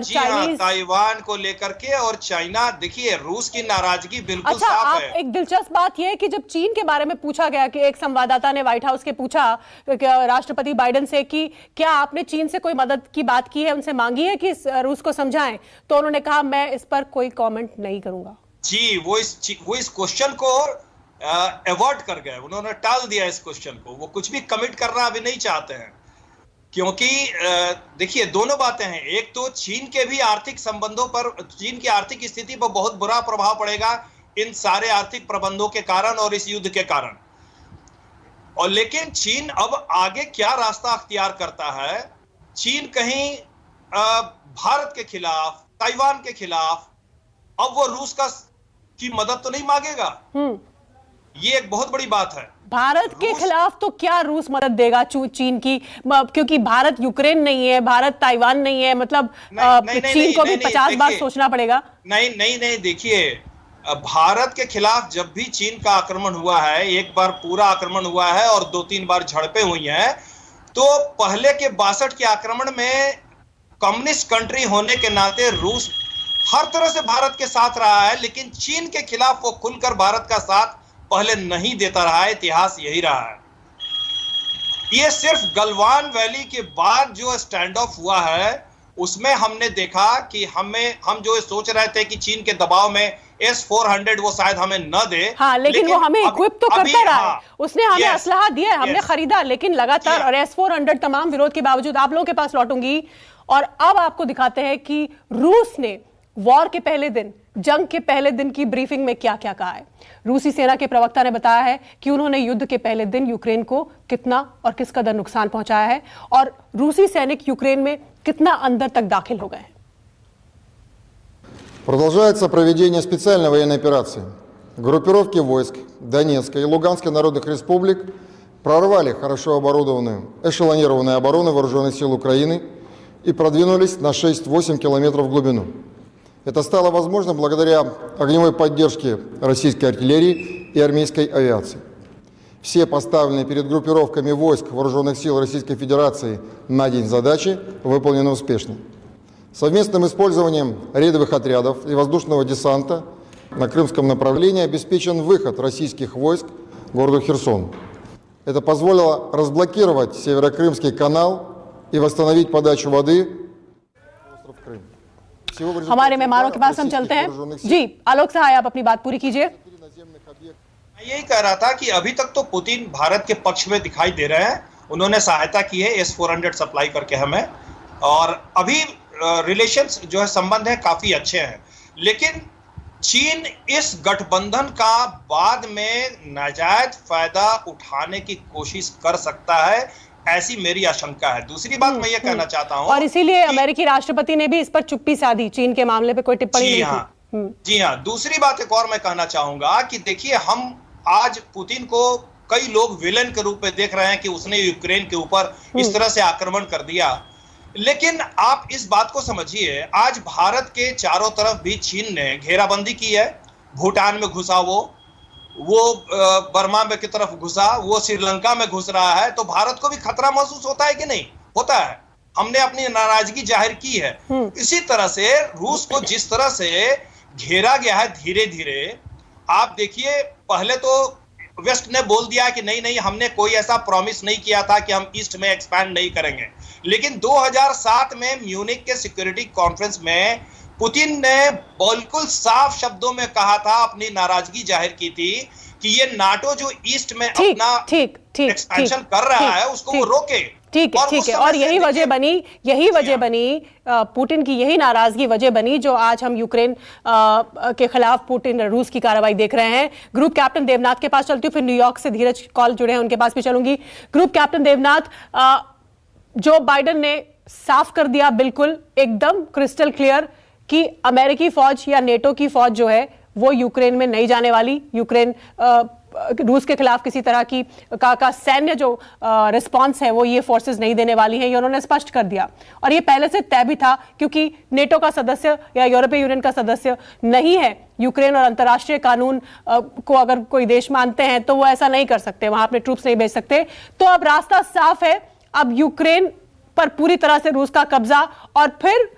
जी हाँ, ताइवान को लेकर के और चाइना, देखिए रूस की नाराजगी बिल्कुल अच्छा, साफ आप है। एक दिलचस्प बात यह है कि जब चीन के बारे में पूछा गया कि एक संवाददाता ने व्हाइट हाउस के पूछा राष्ट्रपति बाइडेन से कि क्या आपने चीन से कोई मदद की बात की है, उनसे मांगी है कि रूस को समझाएं, तो उन्होंने कहा मैं इस पर कोई कमेंट नहीं करूंगा। जी, वो इस क्वेश्चन को अवॉइड कर गए, उन्होंने टाल दिया इस क्वेश्चन को। वो कुछ भी कमिट करना अभी नहीं चाहते हैं, क्योंकि देखिए दोनों बातें हैं। एक तो चीन के भी आर्थिक संबंधों पर, चीन की आर्थिक स्थिति पर बहुत बुरा प्रभाव पड़ेगा इन सारे आर्थिक प्रबंधों के कारण और इस युद्ध के कारण। और लेकिन चीन अब आगे क्या रास्ता अख्तियार करता है, चीन कहीं भारत के खिलाफ, ताइवान के खिलाफ अब वो रूस की मदद तो नहीं मांगेगा। ये एक बहुत बड़ी बात है। भारत के खिलाफ तो क्या रूस मदद देगा चीन की, क्योंकि भारत यूक्रेन नहीं है, भारत ताइवान नहीं है, मतलब चीन को भी 50 बार सोचना पड़ेगा। नहीं, देखिए भारत के खिलाफ जब भी चीन का आक्रमण हुआ है, एक बार पूरा आक्रमण हुआ है और 2-3 बार झड़पें हुई हैं, तो पहले के 62 के आक्रमण में कम्युनिस्ट कंट्री होने के नाते रूस हर तरह से भारत के साथ रहा है, लेकिन चीन के खिलाफ वो खुलकर भारत का साथ पहले नहीं देता रहा है। इतिहास यही रहा है। ये सिर्फ गलवान वैली के बाद जो स्टैंड ऑफ हुआ है, उसमें हमने देखा कि हम जो सोच रहे थे कि चीन के दबाव में S-400 वो शायद हमें न दे, हाँ, लेकिन वो हमें इक्विप तो करता रहा है। उसने हमें असलहा दिया है, हमने खरीदा, लेकिन लगातार। और S-400 तमाम विरोध के बावजूद, आप लोगों के पास लौटूंगी और अब आपको दिखाते हैं कि रूस ने वॉर के पहले दिन, जंग के पहले दिन की ब्रीफिंग में क्या क्या कहा है। रूसी सेना के प्रवक्ता ने बताया है कि उन्होंने युद्ध के पहले दिन यूक्रेन को कितना और किस कदर नुकसान पहुंचाया है और रूसी सैनिक यूक्रेन में कितना अंदर तक दाखिल हो गए हैं। Продолжается проведение специальной военной операции. Группировки войск Донецкой и Луганской народных республик прорвали хорошо оборудованную, эшелонированную оборону вооруженных сил Украины и продвинулись на 6-8 километров в глубину. Это стало возможно благодаря огневой поддержке российской артиллерии и армейской авиации. Все поставленные перед группировками войск Вооруженных сил Российской Федерации на день задачи выполнены успешно. Совместным использованием рейдовых отрядов и воздушного десанта на крымском направлении обеспечен выход российских войск к городу Херсон. Это позволило разблокировать Северокрымский канал и восстановить подачу воды в остров Крым. हमारे मेहमानों के पास हम चलते हैं। जी आलोक सहाय, आप अपनी बात पूरी कीजिए। मैं यही कह रहा था कि अभी तक तो पुतिन भारत के पक्ष में दिखाई दे रहे हैं। उन्होंने सहायता की है S-400 सप्लाई करके हमें, और अभी रिलेशंस जो है, संबंध है, काफी अच्छे हैं। लेकिन चीन इस गठबंधन का बाद में नाजायज फायदा उठाने की कोशिश कर सकता है, ऐसी मेरी आशंका है। दूसरी बात मैं ये कहना चाहता हूं, और इसीलिए अमेरिकी राष्ट्रपति ने भी इस पर चुप्पी साधी, चीन के मामले पे कोई टिप्पणी नहीं की। जी हाँ, दूसरी बात एक और मैं कहना चाहूंगा कि देखिए, हम आज पुतिन को कई लोग विलेन के रूप में देख रहे हैं कि उसने यूक्रेन के ऊपर इस तरह से आक्रमण कर दिया, लेकिन आप इस बात को समझिए, आज भारत के चारों तरफ भी चीन ने घेराबंदी की है। भूटान में घुसा, वो बर्मा में की तरफ घुसा, वो श्रीलंका में घुस रहा है, तो भारत को भी खतरा महसूस होता है कि नहीं होता है। हमने अपनी नाराजगी जाहिर की है। इसी तरह से रूस को जिस तरह से घेरा गया है धीरे धीरे, आप देखिए, पहले तो वेस्ट ने बोल दिया कि नहीं, हमने कोई ऐसा प्रॉमिस नहीं किया था कि हम ईस्ट में एक्सपैंड नहीं करेंगे। लेकिन 2007 में म्यूनिख के सिक्योरिटी कॉन्फ्रेंस में पुतिन ने बिल्कुल साफ शब्दों में कहा था, अपनी नाराजगी जाहिर की थी कि ये नाटो जो ईस्ट में अपना एक्सपेंशन कर रहा है, उसको वो रोके। ठीक है। और यही वजह बनी पुतिन की, यही नाराजगी वजह बनी जो आज हम यूक्रेन के खिलाफ पुतिन रूस की कार्रवाई देख रहे हैं। ग्रुप कैप्टन देवनाथ के पास चलती हूँ, फिर न्यूयॉर्क से धीरज कॉल जुड़े हैं, उनके पास भी चलूंगी। Group captain Debnath, Joe Biden ने साफ कर दिया, बिल्कुल एकदम क्रिस्टल क्लियर, कि अमेरिकी फौज या नेटो की फौज जो है वो यूक्रेन में नहीं जाने वाली। यूक्रेन रूस के खिलाफ किसी तरह की का सैन्य जो रिस्पांस है वो ये फोर्सेस नहीं देने वाली हैं, ये उन्होंने स्पष्ट कर दिया। और ये पहले से तय भी था, क्योंकि नेटो का सदस्य या यूरोपीय यूनियन का सदस्य नहीं है यूक्रेन, और अंतर्राष्ट्रीय कानून को अगर कोई देश मानते हैं तो वो ऐसा नहीं कर सकते, वहां अपने ट्रूप्स नहीं भेज सकते। तो अब रास्ता साफ है, अब यूक्रेन पर पूरी तरह से रूस का कब्जा, और फिर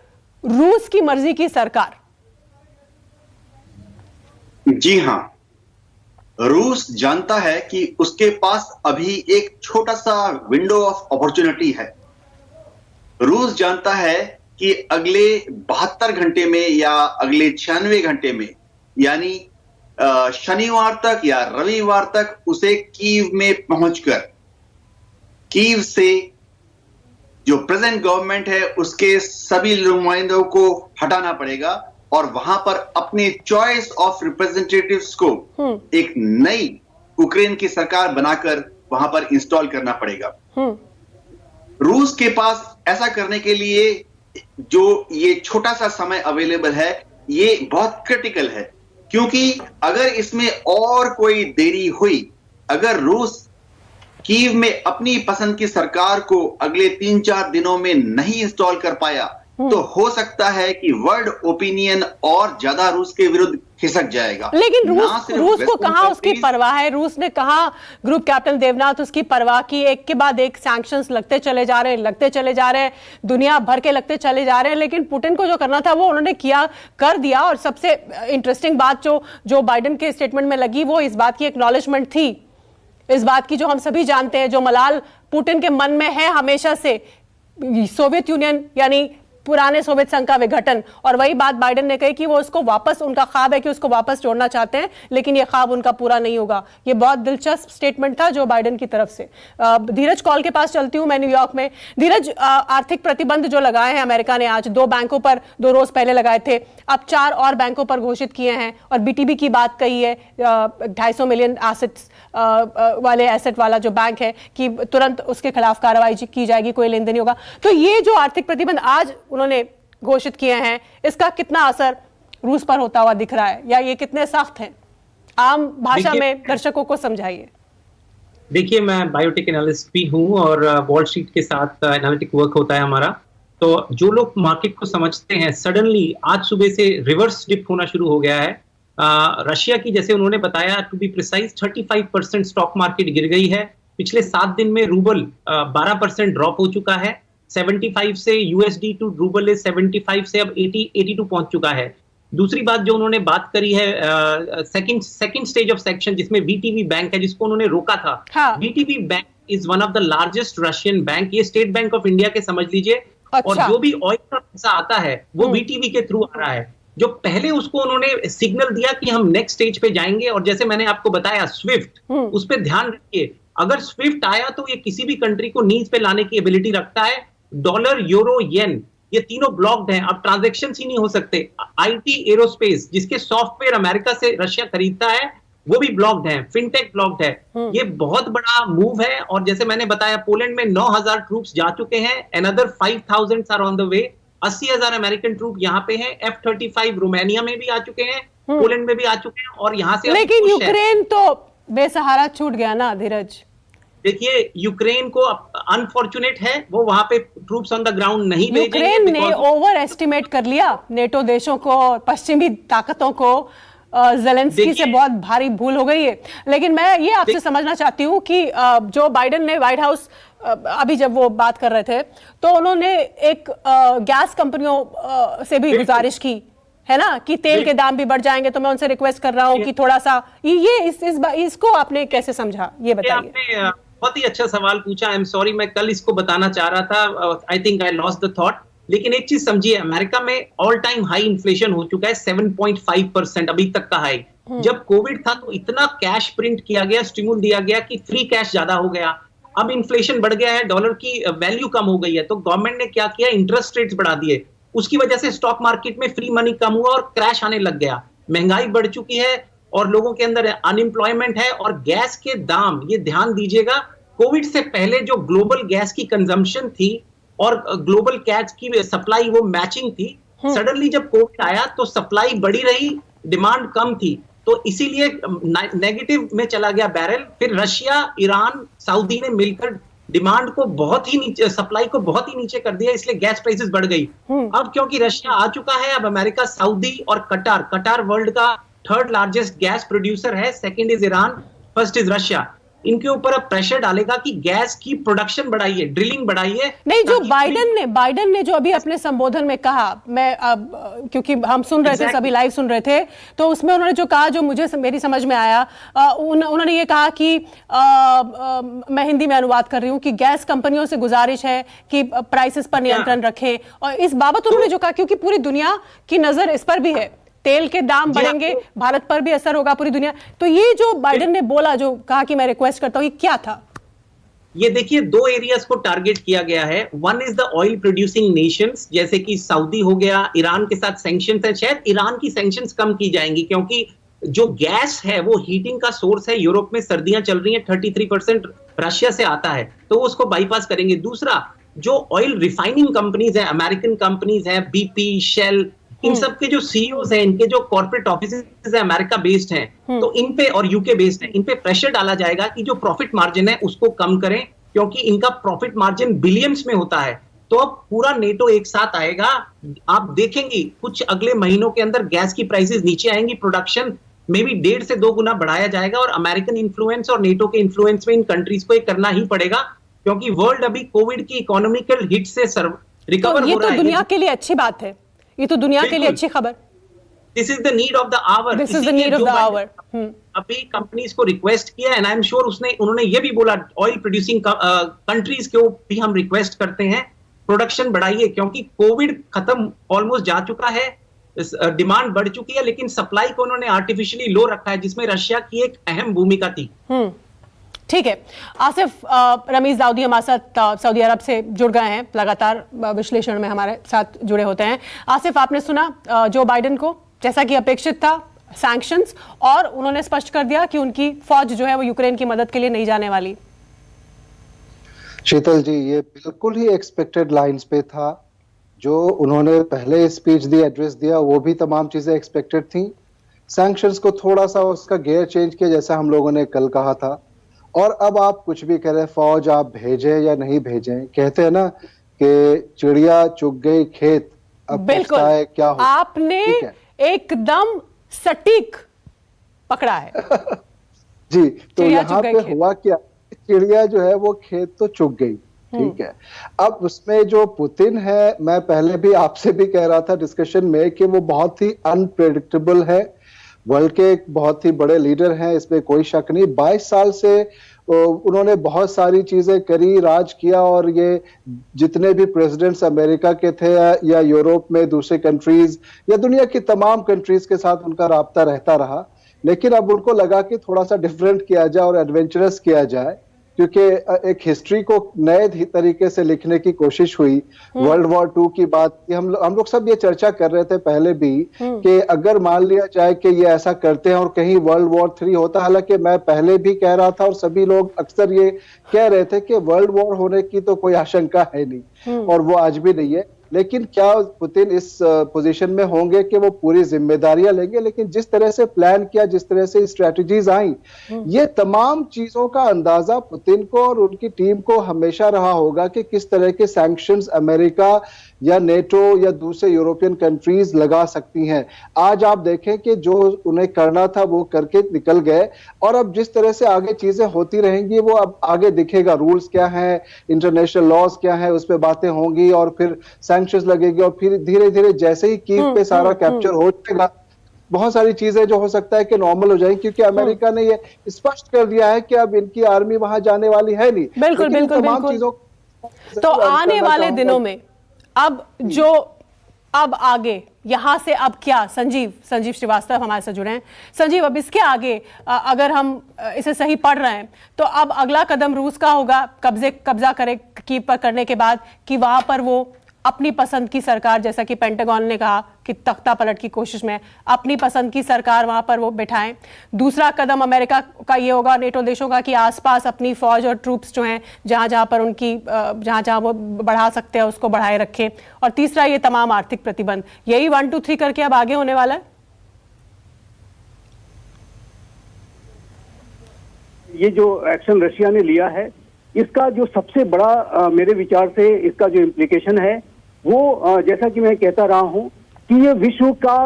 रूस की मर्जी की सरकार? जी हां, रूस जानता है कि उसके पास अभी एक छोटा सा विंडो ऑफ अपॉर्चुनिटी है। रूस जानता है कि अगले 72 घंटे में या अगले 96 घंटे में, यानी शनिवार तक या रविवार तक उसे कीव में पहुंचकर कीव से जो प्रेजेंट गवर्नमेंट है उसके सभी नुमाइंदों को हटाना पड़ेगा और वहां पर अपने चॉइस ऑफ रिप्रेजेंटेटिव्स को एक नई यूक्रेन की सरकार बनाकर वहां पर इंस्टॉल करना पड़ेगा। रूस के पास ऐसा करने के लिए जो ये छोटा सा समय अवेलेबल है, ये बहुत क्रिटिकल है, क्योंकि अगर इसमें और कोई देरी हुई, अगर रूस कीव में अपनी पसंद की सरकार को अगले 3-4 दिनों में नहीं इंस्टॉल कर पाया, तो हो सकता है कि वर्ल्ड ओपिनियन और ज्यादा रूस के विरुद्ध खिसक जाएगा। लेकिन रूस को कहां उसकी परवाह है? रूस ने कहा, ग्रुप कैप्टन देवनाथ, उसकी परवाह की? एक के बाद एक सैंक्शंस लगते चले जा रहे हैं, दुनिया भर के लगते चले जा रहे हैं, लेकिन पुतिन को जो करना था वो उन्होंने कर दिया। और सबसे इंटरेस्टिंग बात जो बाइडेन के स्टेटमेंट में लगी, वो इस बात की एक्नॉलेजमेंट थी, इस बात की जो हम सभी जानते हैं, जो मलाल पुतिन के मन में है हमेशा से, सोवियत यूनियन यानी पुराने सोवियत संघ का विघटन। और वही बात बाइडेन ने कही कि वो उसको वापस, उनका ख्वाब है कि उसको वापस जोड़ना चाहते हैं, लेकिन ये ख्वाब उनका पूरा नहीं होगा। ये बहुत दिलचस्प स्टेटमेंट था जो बाइडेन की तरफ से। धीरज कॉल के पास चलती हूं मैं, न्यूयॉर्क में। धीरज, आर्थिक प्रतिबंध जो लगाए हैं अमेरिका ने, आज 2 बैंकों पर 2 रोज पहले लगाए थे, अब 4 और बैंकों पर घोषित किए हैं, और बीटीबी की बात कही है, 250 मिलियन एसेट्स वाले एसेट वाला जो बैंक है, कि तुरंत उसके खिलाफ कार्रवाई की जाएगी, कोई लेन देन नहीं होगा। तो ये जो आर्थिक प्रतिबंध आज उन्होंने घोषित किए हैं, इसका कितना असर रूस पर होता हुआ दिख रहा है, या ये कितने सख्त हैं? आम भाषा में दर्शकों को समझाइए। देखिए, मैं बायोटेक एनालिस्ट भी हूं और वॉल स्ट्रीट के साथ एनालिटिक वर्क होता है हमारा। तो जो लोग मार्केट को समझते हैं, सडनली आज सुबह से रिवर्स डिप होना शुरू हो गया है। रशिया की, जैसे उन्होंने बताया, to be precise 35% stock market गिर गई है। पिछले 7 दिन में रूबल 12% ड्रॉप हो चुका है। 75 से यूएसडी टू रूबल 75 से अब 82 पहुंच चुका है। दूसरी बात जो उन्होंने बात करी है, सेकंड स्टेज ऑफ सेक्शन, जिसमें वीटीबी बैंक है, जिसको उन्होंने रोका था। हाँ। VTB bank is one of the largest Russian bank. ये स्टेट बैंक ऑफ इंडिया के समझ लीजिए। अच्छा। और जो भी ऑयल का पैसा आता है वो वीटीबी के थ्रू आ रहा है। जो पहले उसको उन्होंने सिग्नल दिया कि हम नेक्स्ट स्टेज पे जाएंगे, और जैसे मैंने आपको बताया स्विफ्ट, उस पर ध्यान रखिए। अगर स्विफ्ट आया तो ये किसी भी कंट्री को नीज पे लाने की एबिलिटी रखता है। डॉलर, यूरो, येन, ये तीनों ब्लॉक्ड हैं, अब ट्रांजैक्शन ही नहीं हो सकते। आईटी, एरोस्पेस, जिसके सॉफ्टवेयर अमेरिका से रशिया खरीदता है, वो भी ब्लॉक्ड है। फिनटेक ब्लॉक्ड है। ये बहुत बड़ा मूव है। और जैसे मैंने बताया, पोलैंड में 9,000 ट्रूप्स जा चुके हैं, another 5,000 are on the way. 80,000 American troop यहाँ पे हैं। F-35 रोमानिया में भी आ चुके हैं, पोलैंड में भी आ चुके हैं, और यहाँ से। लेकिन यूक्रेन तो बेसहारा छूट गया ना धीरज। देखिए, यूक्रेन को अनफॉर्चुनेट है, वो वहां पे ट्रूप्स ऑन द ग्राउंड नहीं भेजेंगे। यूक्रेन ने ओवर एस्टिमेट कर लिया नेटो देशों को, पश्चिमी ताकतों को। ज़ेलेंस्की से बहुत भारी भूल हो गई है। लेकिन मैं ये आपसे समझना चाहती हूँ कि जो बाइडेन ने व्हाइट हाउस अभी जब वो बात कर रहे थे, तो उन्होंने एक गैस कंपनियों से भी गुजारिश की है ना, कि तेल के दाम भी बढ़ जाएंगे, तो मैं उनसे रिक्वेस्ट कर रहा हूँ कि थोड़ा सा ये इसको आपने कैसे समझा, ये बताइए। बहुत ही अच्छा सवाल पूछा। आई एम सॉरी, मैं कल इसको बताना चाह रहा था। I think I lost the thought. लेकिन एक चीज समझिए, अमेरिका में ऑल टाइम हाई इन्फ्लेशन हो चुका है, 7.5% अभी तक का हाई। जब कोविड था तो इतना कैश प्रिंट किया गया, स्टिमुल दिया गया कि फ्री कैश ज्यादा हो गया। अब इन्फ्लेशन बढ़ गया है, डॉलर की वैल्यू कम हो गई है, तो गवर्नमेंट ने क्या किया, इंटरेस्ट रेट्स बढ़ा दिए। उसकी वजह से स्टॉक मार्केट में फ्री मनी कम हुआ और क्रैश आने लग गया। महंगाई बढ़ चुकी है और लोगों के अंदर अनएम्प्लॉयमेंट है। और गैस के दाम, ये ध्यान दीजिएगा, कोविड से पहले जो ग्लोबल गैस की कंजम्पशन थी और ग्लोबल गैस की सप्लाई वो मैचिंग थी। सडनली जब कोविड आया तो सप्लाई बढ़ी रही, डिमांड कम थी, तो इसीलिए नेगेटिव में चला गया बैरल। फिर रशिया, ईरान, सऊदी ने मिलकर डिमांड को बहुत ही नीचे, सप्लाई को बहुत ही नीचे कर दिया, इसलिए गैस प्राइसेस बढ़ गई। अब क्योंकि रशिया आ चुका है, अब अमेरिका, सऊदी और कटार वर्ल्ड का 3rd लार्जेस्ट गैस प्रोड्यूसर है। 2nd is Iran, 1st is Russia. इनके ऊपर अब प्रेशर डालेगा कि गैस की प्रोडक्शन बढ़ाइए, ड्रिलिंग बढ़ाइए। नहीं, जो बाइडन ने जो अभी अपने संबोधन में कहा, मैं अब क्योंकि हम सुन रहे थे, सभी लाइव सुन रहे थे, तो उसमें उन्होंने जो कहा, जो मुझे मेरी समझ में आया, उन्होंने ये कहा कि मैं हिंदी में अनुवाद कर रही हूँ कि गैस कंपनियों से गुजारिश है कि प्राइसेस पर नियंत्रण रखें। और इस बाबत उन्होंने जो कहा, क्योंकि पूरी दुनिया की नजर इस पर भी है, तेल के दाम बढ़ेंगे, भारत पर भी असर होगा, पूरी दुनिया। तो ये जो बाइडन ने बोला, जो कहा कि मैं रिक्वेस्ट करता हूं, ये क्या था? ये देखिए, 2 एरियाज को टारगेट किया गया है। One is the oil producing Nations, जैसे कि सऊदी हो गया, ईरान के साथ सैंक्शंस है। शायद ईरान की सैंक्शंस कम की जाएंगी, क्योंकि जो गैस है वो हीटिंग का सोर्स है। यूरोप में सर्दियां चल रही हैं, 33% रशिया से आता है, तो वो उसको बाईपास करेंगे। दूसरा, जो ऑयल रिफाइनिंग कंपनीज है, अमेरिकन कंपनीज है, BP, शेल, इन सब के जो CEOs हैं, इनके जो कॉर्पोरेट ऑफिसेज है अमेरिका बेस्ड हैं, तो इन पे, और यूके बेस्ड हैं, इन पे प्रेशर डाला जाएगा कि जो प्रॉफिट मार्जिन है उसको कम करें, क्योंकि इनका प्रॉफिट मार्जिन बिलियंस में होता है। तो अब पूरा नेटो एक साथ आएगा। आप देखेंगे कुछ अगले महीनों के अंदर गैस की प्राइसेस नीचे आएंगी, प्रोडक्शन में भी 1.5 से 2 गुना बढ़ाया जाएगा, और अमेरिकन इन्फ्लुएंस और नेटो के इन्फ्लुएंस में इन कंट्रीज को एक करना ही पड़ेगा, क्योंकि वर्ल्ड अभी कोविड की इकोनॉमिकल हिट से रिकवर हो रहा है। ये तो दुनिया के लिए अच्छी बात है, ये तो दुनिया के लिए अच्छी खबर। This is the need of the hour. This is the need of the hour. अभी कंपनीज को रिक्वेस्ट किया, एंड आई एम श्योर उन्होंने ये भी बोला, ऑयल प्रोड्यूसिंग कंट्रीज को भी हम रिक्वेस्ट करते हैं, प्रोडक्शन बढ़ाइए, क्योंकि कोविड खत्म ऑलमोस्ट जा चुका है, डिमांड बढ़ चुकी है, लेकिन सप्लाई को उन्होंने आर्टिफिशियली लो रखा है, जिसमें रशिया की एक अहम भूमिका थी। ठीक है, आसिफ रमीज दाऊदी हमारे साथ सऊदी अरब से जुड़ गए हैं, लगातार विश्लेषण में हमारे साथ जुड़े होते हैं। आसिफ, आपने सुना जो बाइडन को, जैसा कि अपेक्षित था, सैंक्शंस, और उन्होंने स्पष्ट कर दिया कि उनकी फौज जो है वो यूक्रेन की मदद के लिए नहीं जाने वाली। शीतल जी, ये बिल्कुल ही एक्सपेक्टेड लाइंस पे था। जो उन्होंने पहले स्पीच दी, एड्रेस दिया, वो भी तमाम चीजें एक्सपेक्टेड थी। सैंक्शंस को थोड़ा सा उसका गियर चेंज किया, जैसा हम लोगों ने कल कहा था। और अब आप कुछ भी करें, फौज आप भेजें या नहीं भेजें, कहते हैं ना कि चिड़िया चुग गई खेत, अब बिल्कुल है क्या हो। आपने एकदम सटीक पकड़ा है। जी, तो यहाँ पे हुआ क्या, चिड़िया जो है वो खेत तो चुग गई, ठीक है। अब उसमें जो पुतिन है, मैं पहले भी आपसे भी कह रहा था डिस्कशन में कि वो बहुत ही अनप्रेडिक्टेबल है। वर्ल्ड के एक बहुत ही बड़े लीडर हैं, इसमें कोई शक नहीं। 22 साल से उन्होंने बहुत सारी चीजें करी, राज किया, और ये जितने भी प्रेसिडेंट्स अमेरिका के थे या यूरोप में दूसरे कंट्रीज या दुनिया की तमाम कंट्रीज के साथ उनका राब्ता रहता रहा। लेकिन अब उनको लगा कि थोड़ा सा डिफरेंट किया जाए और एडवेंचरस किया जाए, क्योंकि एक हिस्ट्री को नए तरीके से लिखने की कोशिश हुई। वर्ल्ड वॉर 2 की बात की, हम लोग सब ये चर्चा कर रहे थे पहले भी कि अगर मान लिया जाए कि ये ऐसा करते हैं और कहीं वर्ल्ड वॉर 3 होता, हालांकि मैं पहले भी कह रहा था और सभी लोग अक्सर ये कह रहे थे कि वर्ल्ड वॉर होने की तो कोई आशंका है नहीं, और वो आज भी नहीं है। लेकिन क्या पुतिन इस पोजीशन में होंगे कि वो पूरी जिम्मेदारियां लेंगे? लेकिन जिस तरह से प्लान किया, जिस तरह से स्ट्रेटजीज आई, ये तमाम चीजों का अंदाजा पुतिन को और उनकी टीम को हमेशा रहा होगा कि किस तरह के सैंक्शंस अमेरिका या नेटो या दूसरे यूरोपियन कंट्रीज लगा सकती हैं। आज आप देखें कि जो उन्हें करना था वो करके निकल गए, और अब जिस तरह से आगे चीजें होती रहेंगी वो अब आगे दिखेगा। रूल्स क्या हैं, इंटरनेशनल लॉज क्या है, उस पर बातें होंगी, और फिर सैंक्शंस लगेगी, और फिर धीरे धीरे जैसे ही कीव पे सारा कैप्चर हो जाएगा, बहुत सारी चीजें जो हो सकता है कि नॉर्मल हो जाएंगी, क्योंकि अमेरिका ने ये स्पष्ट कर दिया है कि अब इनकी आर्मी वहां जाने वाली है नहीं। बिल्कुल बिल्कुल बिल्कुल। तो आने वाले दिनों में अब आगे यहां से अब क्या, संजीव श्रीवास्तव हमारे साथ जुड़े हैं। संजीव, अब इसके आगे अगर हम इसे सही पढ़ रहे हैं तो अब अगला कदम रूस का होगा, कब्जा कीव पर करने के बाद, कि वहां पर वो अपनी पसंद की सरकार, जैसा कि पेंटागन ने कहा कि तख्ता पलट की कोशिश में अपनी पसंद की सरकार वहां पर वो बिठाएं। दूसरा कदम अमेरिका का ये होगा, नेटो देशों का, कि आसपास अपनी फौज और ट्रूप्स जो हैं जहां पर उनकी जहां वो बढ़ा सकते हैं उसको बढ़ाए रखें। और तीसरा ये तमाम आर्थिक प्रतिबंध, यही 1 2 3 करके अब आगे होने वाला है। ये जो एक्शन रशिया ने लिया है, इसका जो सबसे बड़ा मेरे विचार से इसका जो इम्प्लीकेशन है वो जैसा कि मैं कहता रहा हूं कि ये विश्व का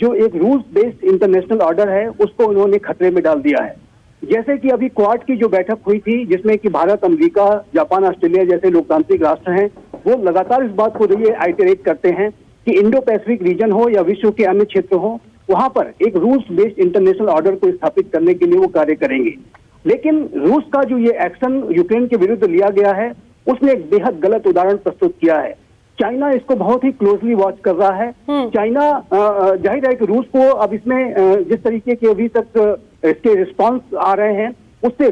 जो एक रूल्स बेस्ड इंटरनेशनल ऑर्डर है उसको उन्होंने खतरे में डाल दिया है। जैसे कि अभी क्वाड की जो बैठक हुई थी, जिसमें कि भारत, अमेरिका, जापान, ऑस्ट्रेलिया जैसे लोकतांत्रिक राष्ट्र हैं, वो लगातार इस बात को ये आइटरेट करते हैं कि इंडो पैसिफिक रीजन हो या विश्व के अन्य क्षेत्र हो, वहां पर एक रूल्स बेस्ड इंटरनेशनल ऑर्डर को स्थापित करने के लिए वो कार्य करेंगे। लेकिन रूस का जो ये एक्शन यूक्रेन के विरुद्ध लिया गया है, उसने एक बेहद गलत उदाहरण प्रस्तुत किया है। चाइना इसको बहुत ही क्लोजली वॉच कर रहा है। चाइना जाहिर है कि रूस को अब इसमें जिस तरीके के अभी तक इसके रिस्पांस आ रहे हैं, उससे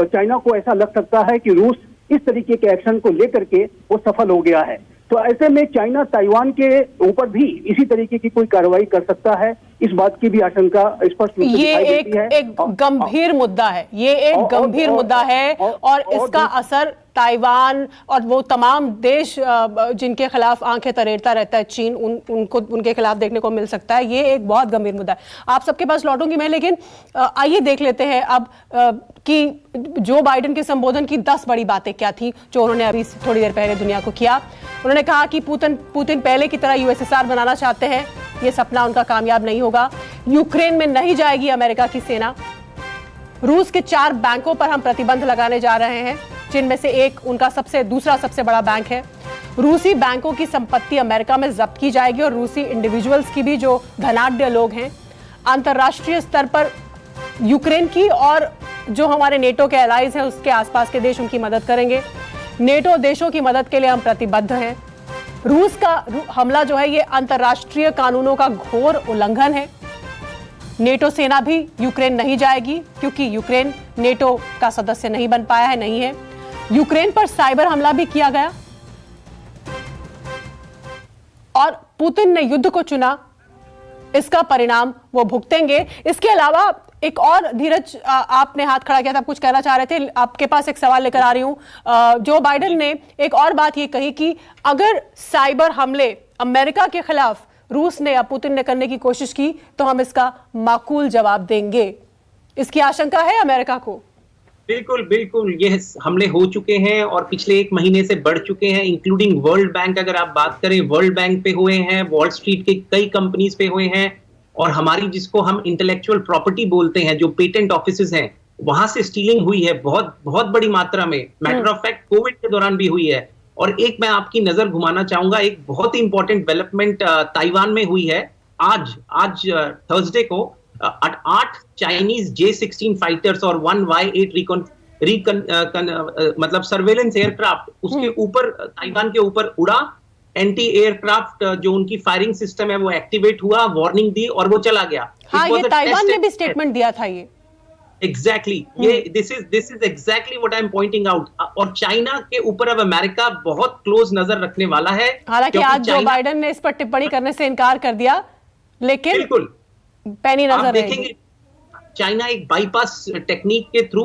चाइना को ऐसा लग सकता है कि रूस इस तरीके के एक्शन को लेकर के वो सफल हो गया है। तो ऐसे में चाइना ताइवान के ऊपर भी इसी तरीके की कोई कार्रवाई कर सकता है, इस बात की भी आशंका स्पष्ट रूप से दिखाई देती है। एक गंभीर मुद्दा है, ये एक गंभीर मुद्दा है और इसका असर ताइवान और वो तमाम देश जिनके खिलाफ आंखें तरेरता रहता है चीन, उनके खिलाफ देखने को मिल सकता है। ये एक बहुत गंभीर मुद्दा है। आप सबके पास लौटूंगी मैं, लेकिन आइए देख लेते हैं अब कि जो बाइडेन के संबोधन की 10 बड़ी बातें क्या थी जो उन्होंने अभी थोड़ी देर पहले दुनिया को किया। उन्होंने कहा कि पुतिन पहले की तरह यूएसएसआर बनाना चाहते हैं, ये सपना उनका कामयाब नहीं होगा। यूक्रेन में नहीं जाएगी अमेरिका की सेना। रूस के 4 बैंकों पर हम प्रतिबंध लगाने जा रहे हैं, जिनमें से एक उनका दूसरा सबसे बड़ा बैंक है। रूसी बैंकों की संपत्ति अमेरिका में जब्त की जाएगी और रूसी इंडिविजुअल्स की भी जो धनाढ्य लोग हैं। अंतर्राष्ट्रीय स्तर पर यूक्रेन की और जो हमारे नेटो के एलाइज हैं उसके आसपास के देश उनकी मदद करेंगे। नेटो देशों की मदद के लिए हम प्रतिबद्ध हैं। रूस का हमला जो है ये अंतर्राष्ट्रीय कानूनों का घोर उल्लंघन है। नेटो सेना भी यूक्रेन नहीं जाएगी क्योंकि यूक्रेन नेटो का सदस्य नहीं बन पाया है, नहीं है। यूक्रेन पर साइबर हमला भी किया गया और पुतिन ने युद्ध को चुना, इसका परिणाम वो भुगतेंगे। इसके अलावा एक और, धीरज आपने हाथ खड़ा किया था, आप कुछ कहना चाह रहे थे, आपके पास एक सवाल लेकर आ रही हूं। जो बाइडेन ने एक और बात ये कही कि अगर साइबर हमले अमेरिका के खिलाफ रूस ने या पुतिन ने करने की कोशिश की तो हम इसका माकूल जवाब देंगे। इसकी आशंका है अमेरिका को? बिल्कुल बिल्कुल, ये हमले हो चुके हैं और पिछले 1 महीने से बढ़ चुके हैं, इंक्लूडिंग वर्ल्ड बैंक। अगर आप बात करें, वर्ल्ड बैंक पे हुए हैं, वॉल स्ट्रीट के कई कंपनीज पे हुए हैं, और हमारी जिसको हम इंटेलेक्चुअल प्रॉपर्टी बोलते हैं, जो पेटेंट ऑफिसेज हैं, वहां से स्टीलिंग हुई है बहुत बहुत बड़ी मात्रा में। मैटर ऑफ फैक्ट कोविड के दौरान भी हुई है। और एक मैं आपकी नजर घुमाना चाहूंगा, एक बहुत ही इंपॉर्टेंट डेवलपमेंट ताइवान में हुई है। आज थर्सडे को 8 चाइनीज J-16 फाइटर्स और 1 Y-8 मतलब सर्वेलेंस एयरक्राफ्ट उसके ऊपर, ताइवान के ऊपर उड़ा। एंटी एयरक्राफ्ट जो उनकी फायरिंग सिस्टम है वो एक्टिवेट हुआ, वार्निंग दी और वो चला गया। हाँ, ये ताइवान ने भी स्टेटमेंट दिया था ये। एग्जैक्टली, ये this is exactly what I am pointing out. और चाइना के ऊपर अब अमेरिका बहुत क्लोज नजर रखने वाला है। हालांकि आज जो बाइडेन ने इस पर टिप्पणी करने से इनकार कर दिया, लेकिन बिल्कुल पैनी नजर देखेंगे। चाइना एक बाईपास टेक्निक के थ्रू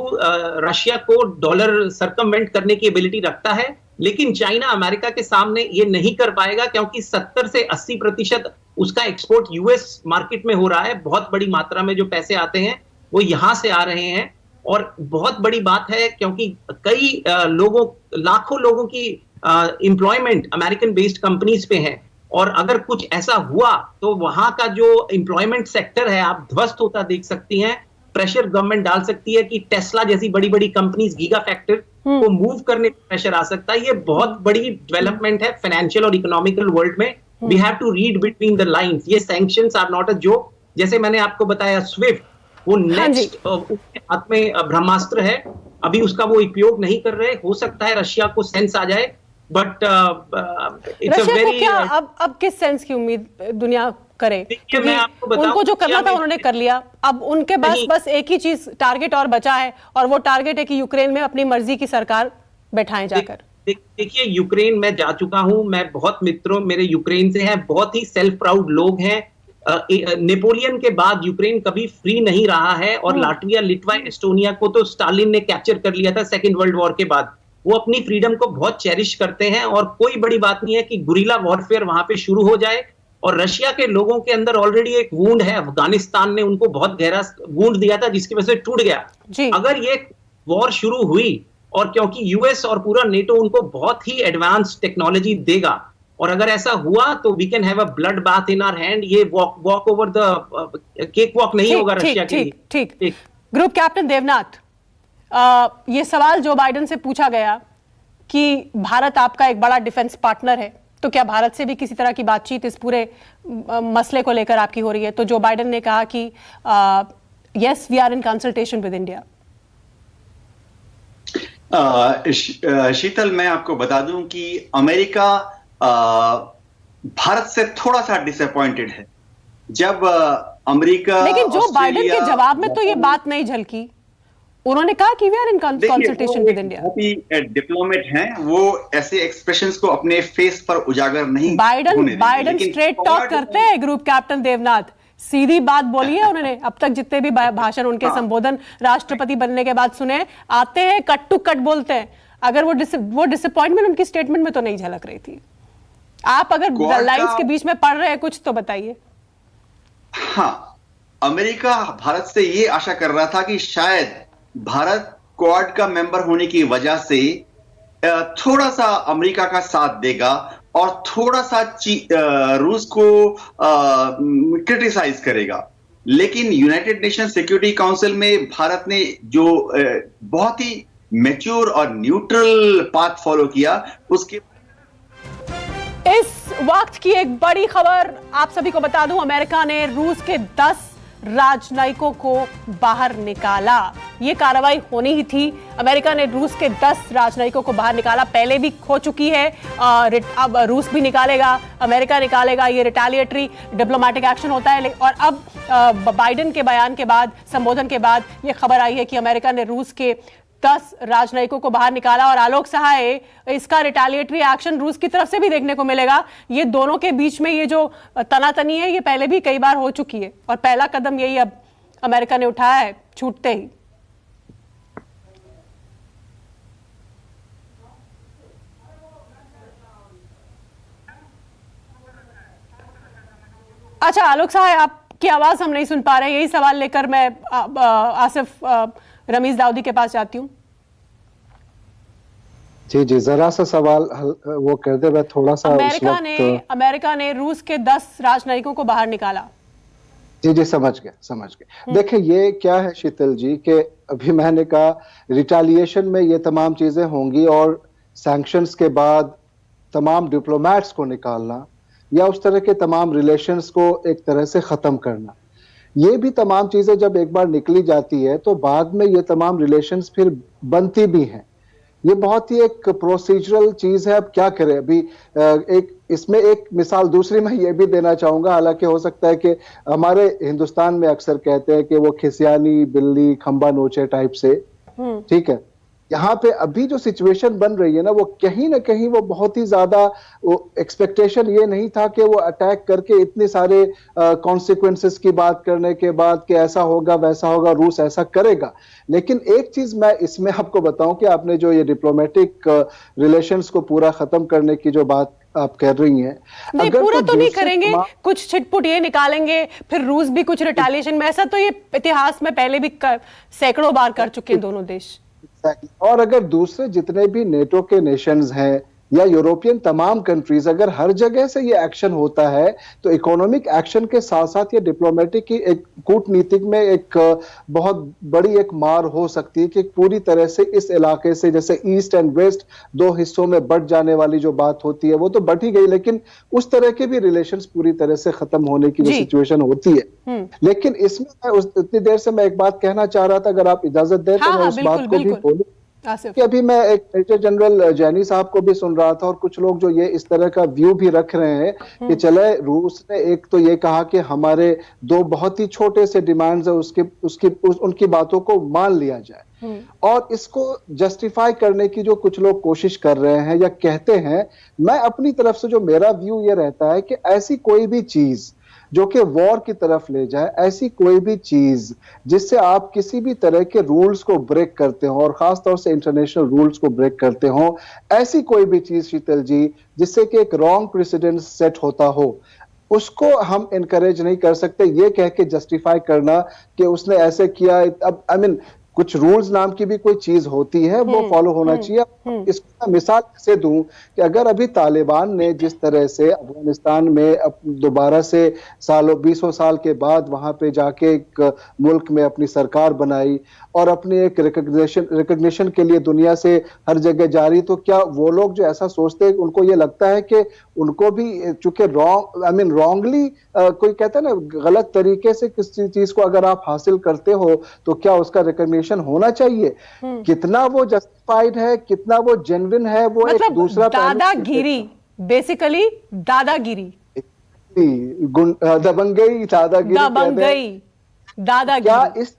रशिया को डॉलर सरकमवेंट करने की एबिलिटी रखता है, लेकिन चाइना अमेरिका के सामने ये नहीं कर पाएगा क्योंकि 70 से 80% उसका एक्सपोर्ट यूएस मार्केट में हो रहा है। बहुत बड़ी मात्रा में जो पैसे आते हैं वो यहां से आ रहे हैं। और बहुत बड़ी बात है क्योंकि कई लाखों लोगों की एम्प्लॉयमेंट अमेरिकन बेस्ड कंपनीज पे है, और अगर कुछ ऐसा हुआ तो वहां का जो एम्प्लॉयमेंट सेक्टर है आप ध्वस्त होता देख सकती हैं। प्रेशर गवर्नमेंट डाल सकती है कि टेस्ला जैसी बड़ी बड़ी कंपनीज, गीगा फैक्टर को मूव करने का प्रेशर आ सकता है। ये बहुत बड़ी डेवलपमेंट है फाइनेंशियल और इकोनॉमिकल वर्ल्ड में। We have to read between the lines. ये sanctions are not a joke. जैसे मैंने आपको बताया, स्विफ्ट वो नेक्स्ट हाथ में ब्रह्मास्त्र है, अभी उसका वो उपयोग नहीं कर रहे। हो सकता है रशिया को सेंस आ जाए, बट इट्स अ वेरी, क्या अब किस सेंस की उम्मीद दुनिया करे? मैं आपको बताऊं, उनको जो करना था उन्होंने कर लिया। अब उनके बस एक ही चीज टारगेट और बचा है, और वो टारगेट है कि यूक्रेन में अपनी मर्जी की सरकार बैठाएं जाकर। देखिए, यूक्रेन में जा चुका हूं मैं, बहुत मित्रों मेरे यूक्रेन से हैं, बहुत ही सेल्फ प्राउड लोग हैं। नेपोलियन के बाद यूक्रेन कभी फ्री नहीं रहा है, और लाटविया, लिथुआ, एस्टोनिया को तो स्टालिन ने कैप्चर कर लिया था सेकेंड वर्ल्ड वॉर के बाद। वो अपनी फ्रीडम को बहुत चेरिश करते हैं, और कोई बड़ी बात नहीं है कि गुरिल्ला वॉरफेयर वहां पे शुरू हो जाए। और रशिया के लोगों के अंदर ऑलरेडी एक वूंड है, अफगानिस्तान ने उनको बहुत गहरा वूंड दिया था जिसकी वजह से टूट गया। अगर ये वॉर शुरू हुई, और क्योंकि यूएस और पूरा नेटो उनको बहुत ही एडवांस टेक्नोलॉजी देगा, और अगर ऐसा हुआ तो we can have a blood bath in our hand. ये walk over the cake walk नहीं होगा रशिया के लिए। ठीक, ग्रुप कैप्टन देवनाथ, ये सवाल जो बाइडेन से पूछा गया कि भारत आपका एक बड़ा डिफेंस पार्टनर है, तो क्या भारत से भी किसी तरह की बातचीत इस पूरे मसले को लेकर आपकी हो रही है? तो जो बाइडेन ने कहा कि yes we are in consultation with India. Sheetal, मैं आपको बता दूं कि अमेरिका भारत से थोड़ा सा डिसअपॉइंटेड है। जब अमेरिका, लेकिन जो बाइडेन के जवाब में तो ये बात नहीं झलकी। उन्होंने कहा कि we are in consultation with India. Diplomat हैं, वो ऐसे एक्सप्रेशंस को अपने फेस पर उजागर नहीं। बाइडेन स्ट्रेट टॉक करते हैं ग्रुप कैप्टन देवनाथ, सीधी बात बोली है उन्होंने। अब तक जितने भी भाषण उनके संबोधन राष्ट्रपति बनने के बाद सुने, आते हैं कट टू कट बोलते हैं। अगर वो डिसअपॉइंटमेंट उनकी स्टेटमेंट में तो नहीं झलक रही थी। आप अगर लाइंस के बीच में पढ़ रहे हैं कुछ तो बताइए। हाँ, अमेरिका भारत से ये आशा कर रहा था कि शायद भारत क्वाड का मेंबर होने की वजह से थोड़ा सा अमेरिका का साथ देगा और थोड़ा सा रूस को क्रिटिसाइज करेगा। लेकिन यूनाइटेड नेशन सिक्योरिटी काउंसिल में भारत ने जो बहुत ही मैच्योर और न्यूट्रल पाथ फॉलो किया, उसके इस वक्त की एक बड़ी खबर आप सभी को बता दूं, अमेरिका ने रूस के 10 राजनयिकों को बाहर निकाला। ये कार्रवाई होनी ही थी। अमेरिका ने रूस के 10 राजनयिकों को बाहर निकाला, पहले भी हो चुकी है, अब रूस भी निकालेगा, अमेरिका निकालेगा। ये रिटेलिएटरी डिप्लोमेटिक एक्शन होता है। और अब बाइडेन के बयान के बाद, संबोधन के बाद ये खबर आई है कि अमेरिका ने रूस के 10 राजनयिकों को बाहर निकाला। और आलोक सहाय, इसका रिटेलिएटरी एक्शन रूस की तरफ से भी देखने को मिलेगा। ये दोनों के बीच में ये जो तनातनी है, ये पहले भी कई बार हो चुकी है और पहला कदम यही अब अमेरिका ने उठाया है छूटते ही। अच्छा आलोक सहाय, आपकी आवाज हम नहीं सुन पा रहे। यही सवाल लेकर मैं आसिफ रमीज दाऊदी के पास जाती हूँ। जी, जरा सा सवाल वो कर दे, मैं थोड़ा सा। अमेरिका ने रूस के 10 राजनयिकों को बाहर निकाला। जी, समझ गए। देखिए ये क्या है शीतल जी, कि अभी मैंने कहा रिटेलिएशन में ये तमाम चीजें होंगी और सैंक्शंस के बाद तमाम डिप्लोमेट्स को निकालना या उस तरह के तमाम रिलेशंस को एक तरह से खत्म करना, ये भी तमाम चीजें जब एक बार निकली जाती है तो बाद में ये तमाम रिलेशंस फिर बनती भी हैं। ये बहुत ही एक प्रोसीजरल चीज है। अब क्या करें, अभी एक इसमें एक मिसाल दूसरी मैं ये भी देना चाहूंगा। हालांकि हो सकता है कि हमारे हिंदुस्तान में अक्सर कहते हैं कि वो खिसियानी बिल्ली खंबा नोचे टाइप से, ठीक है। यहाँ पे अभी जो सिचुएशन बन रही है ना, वो कहीं ना कहीं वो बहुत ही ज्यादा एक्सपेक्टेशन ये नहीं था कि वो अटैक करके इतने सारे कॉन्सिक्वेंसेस की बात करने के बाद कि ऐसा होगा वैसा होगा, रूस ऐसा करेगा। लेकिन एक चीज मैं इसमें आपको बताऊं कि आपने जो ये डिप्लोमेटिक रिलेशंस को पूरा खत्म करने की जो बात आप कर रही हैं, नहीं पूरा तो नहीं करेंगे, कुछ छिटपुट ये निकालेंगे, फिर रूस भी कुछ रिटेलिएशन में, ऐसा तो ये इतिहास में पहले भी सैकड़ों बार कर चुके हैं दोनों देश। और अगर दूसरे जितने भी नेटो के नेशंस हैं या यूरोपियन तमाम कंट्रीज, अगर हर जगह से ये एक्शन होता है तो इकोनॉमिक एक्शन के साथ साथ ये डिप्लोमेटिक की एक कूटनीतिक में एक बहुत बड़ी एक मार हो सकती है कि पूरी तरह से इस इलाके से, जैसे ईस्ट एंड वेस्ट दो हिस्सों में बट जाने वाली जो बात होती है वो तो बट ही गई, लेकिन उस तरह के भी रिलेशंस पूरी तरह से खत्म होने की जो सिचुएशन होती है। लेकिन इसमें मैं उतनी देर से मैं एक बात कहना चाह रहा था, अगर आप इजाजत दें तो मैं उस बात को भी बोलूं कि अभी मैं एक मेजर जनरल जैनी साहब को भी सुन रहा था और कुछ लोग जो ये इस तरह का व्यू भी रख रहे हैं कि चले रूस ने एक तो ये कहा कि हमारे दो बहुत ही छोटे से डिमांड्स है, उनकी बातों को मान लिया जाए, और इसको जस्टिफाई करने की जो कुछ लोग कोशिश कर रहे हैं या कहते हैं। मैं अपनी तरफ से जो मेरा व्यू ये रहता है कि ऐसी कोई भी चीज जो कि वॉर की तरफ ले जाए, ऐसी कोई भी चीज जिससे आप किसी भी तरह के रूल्स को ब्रेक करते हो और खासतौर से इंटरनेशनल रूल्स को ब्रेक करते हो, ऐसी कोई भी चीज शीतल जी जिससे कि एक रॉन्ग प्रेसिडेंट सेट होता हो, उसको हम इनकरेज नहीं कर सकते। ये कह के जस्टिफाई करना कि उसने ऐसे किया, अब कुछ रूल्स नाम की भी कोई चीज होती है, वो फॉलो होना चाहिए। इसको मिसाल से दूं कि अगर अभी तालिबान ने जिस तरह से अफगानिस्तान में दोबारा से सालों 20 साल के बाद वहां पे जाके एक मुल्क में अपनी सरकार बनाई और अपनी एक रिकग्निशन के लिए दुनिया से हर जगह जारी, तो क्या वो लोग जो ऐसा सोचते हैं, उनको ये लगता है कि उनको भी चूंकि रॉन्गली कोई कहता है ना, गलत तरीके से किसी चीज को अगर आप हासिल करते हो तो क्या उसका रिकग्निशन होना चाहिए? कितना वो जस्टिफाइड है, कितना वो जेन्युइन है, वो मतलब एक दूसरा दादागिरी, बेसिकली दादागिरी, दबंगई, दादागिरी क्या इस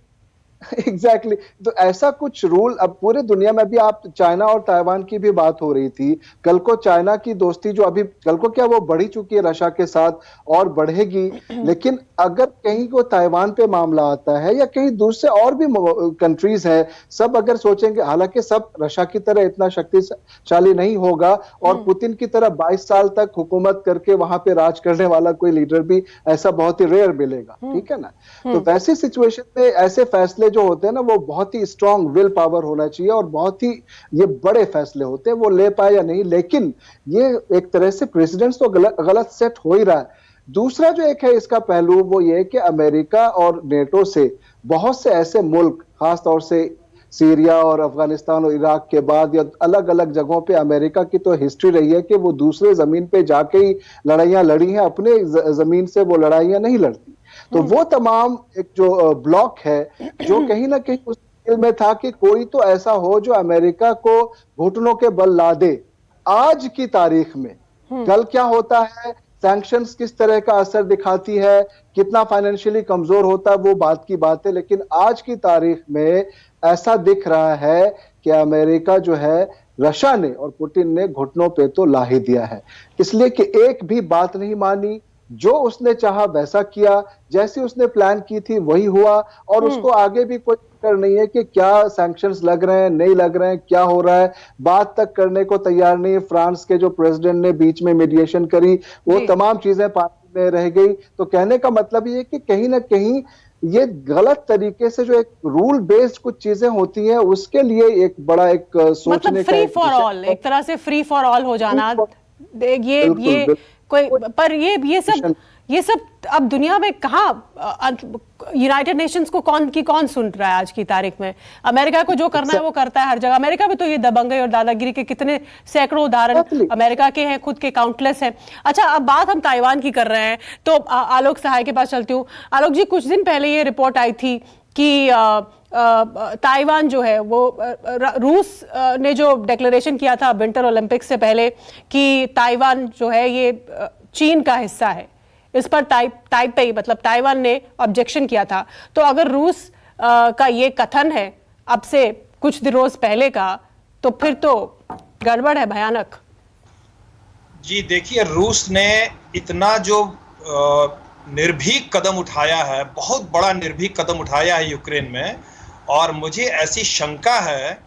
एग्जैक्टली तो ऐसा कुछ रूल अब पूरे दुनिया में भी, आप चाइना और ताइवान की भी बात हो रही थी, कल को चाइना की दोस्ती जो अभी कल को क्या वो बढ़ी चुकी है रशिया के साथ और बढ़ेगी, लेकिन अगर कहीं को ताइवान पे मामला आता है या कहीं दूसरे और भी कंट्रीज हैं, सब अगर सोचेंगे, हालांकि सब रशिया की तरह इतना शक्तिशाली नहीं होगा और पुतिन की तरह 22 साल तक हुकूमत करके वहां पे राज करने वाला कोई लीडर भी ऐसा बहुत ही रेयर मिलेगा, ठीक है ना। तो वैसी सिचुएशन में ऐसे फैसले जो होते हैं ना, वो बहुत ही स्ट्रॉन्ग विल पावर होना चाहिए और बहुत ही ये बड़े फैसले होते हैं, वो ले पाए या नहीं, लेकिन ये एक तरह से प्रेसिडेंट्स तो गलत सेट हो ही रहा है। दूसरा जो एक है इसका पहलू, वो ये कि अमेरिका और नेटो से बहुत से ऐसे मुल्क, खासतौर से सीरिया और अफगानिस्तान और इराक के बाद या अलग अलग जगहों पे अमेरिका की तो हिस्ट्री रही है कि वो दूसरे जमीन पे जाके ही लड़ाइयां लड़ी हैं, अपने जमीन से वो लड़ाइयां नहीं लड़ती। तो वो तमाम एक जो ब्लॉक है जो कहीं ना कहीं उस दिल में था कि कोई तो ऐसा हो जो अमेरिका को घुटनों के बल ला दे। आज की तारीख में कल क्या होता है, सैंक्शंस किस तरह का असर दिखाती है, कितना फाइनेंशियली कमजोर होता है, वो बात की बात है, लेकिन आज की तारीख में ऐसा दिख रहा है कि अमेरिका जो है, रशिया ने और पुतिन ने घुटनों पे तो ला ही दिया है, इसलिए कि एक भी बात नहीं मानी, जो उसने चाहा वैसा किया, जैसी उसने प्लान की थी वही हुआ और उसको आगे भी कोई फिक्र नहीं है कि क्या सैंक्शंस लग रहे हैं, नहीं लग रहे हैं, क्या हो रहा है, बात तक करने को तैयार नहीं है। फ्रांस के जो प्रेसिडेंट ने बीच में मीडिएशन करी, वो तमाम चीजें पानी में रह गई। तो कहने का मतलब ये कि कहीं ना कहीं ये गलत तरीके से जो एक रूल बेस्ड कुछ चीजें होती हैं, उसके लिए एक बड़ा एक सोचने मतलब फ्री फॉर ऑल, एक तरह से फ्री फॉर ऑल हो जाना, ये कोई, पर ये सब अब दुनिया में कहाँ, यूनाइटेड नेशंस को कौन सुन रहा है आज की तारीख में? अमेरिका को जो करना है वो करता है हर जगह। अमेरिका में तो ये दबंगई और दादागिरी के कितने सैकड़ों उदाहरण अमेरिका के हैं, खुद के काउंटलेस हैं। अच्छा, अब बात हम ताइवान की कर रहे हैं, तो आलोक सहाय के पास चलती हूँ। आलोक जी, कुछ दिन पहले ये रिपोर्ट आई थी कि ताइवान जो है वो रूस ने जो डिक्लेरेशन किया था विंटर ओलंपिक्स से पहले कि ताइवान जो है ये चीन का हिस्सा है, इस पर ताइपेई मतलब ताइवान ने ऑब्जेक्शन किया था। तो अगर रूस का ये कथन है अब से कुछ रोज पहले का, तो फिर तो गड़बड़ है, भयानक। जी देखिए, रूस ने इतना जो निर्भीक कदम उठाया है, बहुत बड़ा निर्भीक कदम उठाया है यूक्रेन में, और मुझे ऐसी शंका है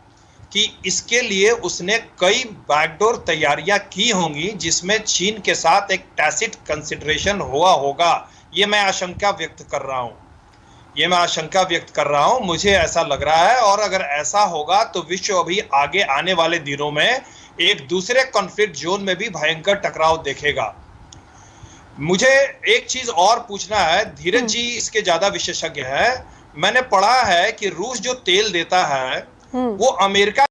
कि इसके लिए उसने कई बैकडोर तैयारियां की होंगी जिसमें चीन के साथ एक टैसिट कंसिडरेशन हुआ होगा। ये मैं आशंका व्यक्त कर रहा हूं, मुझे ऐसा लग रहा है। और अगर ऐसा होगा तो विश्व अभी आगे आने वाले दिनों में एक दूसरे कॉन्फ्लिक्ट जोन में भी भयंकर टकराव देखेगा। मुझे एक चीज और पूछना है, धीरज जी इसके ज्यादा विशेषज्ञ है। मैंने पढ़ा है कि रूस जो तेल देता है वो अमेरिका